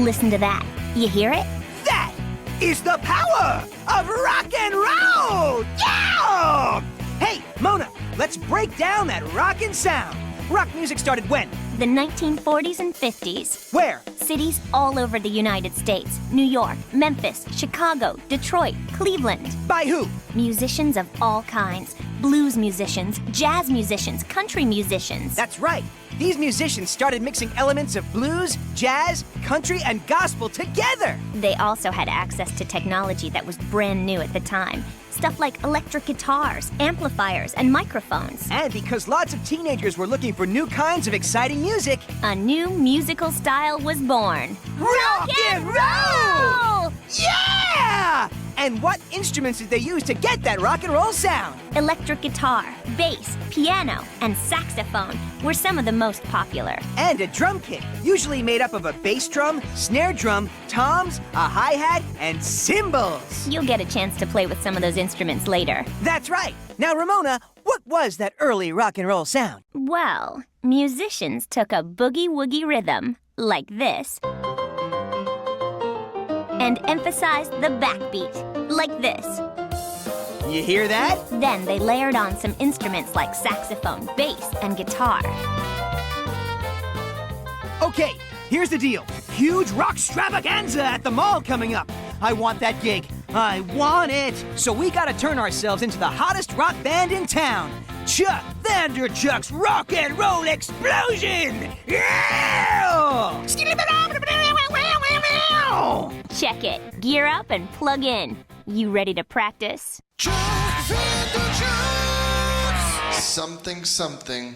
Listen to that. You hear it? That is the power of rock and roll! Yeah! Hey, Mona, let's break down that rockin' sound. Rock music started when? The 1940s and 50s. Where? Cities all over the United States. New York, Memphis, Chicago, Detroit, Cleveland. By who? Musicians of all kinds. Blues musicians, jazz musicians, country musicians. That's right. These musicians started mixing elements of blues, jazz, country, and gospel together. They also had access to technology that was brand new at the time. Stuff like electric guitars, amplifiers, and microphones. And because lots of teenagers were looking for new kinds of exciting music, A new musical style was born. rock and roll! Yeah! And what instruments did they use to get that rock and roll sound? Electric guitar, bass, piano, and saxophone were some of the most popular. And a drum kit, usually made up of a bass drum, snare drum, toms, a hi-hat, and cymbals. You'll get a chance to play with some of those instruments later. That's right. Now, Ramona, what was that early rock and roll sound? Well, musicians took a boogie-woogie rhythm, like this, and emphasized the backbeat, like this. You hear that? Then they layered on some instruments like saxophone, bass, and guitar. Okay, here's the deal. Huge rock extravaganza at the mall coming up. I want that gig. I want it. So we gotta turn ourselves into the hottest rock band in town. Chuck Vanderchuck's Rock and Roll Explosion! Yeah! Check it. Gear up and plug in. You ready to practice? Something, something.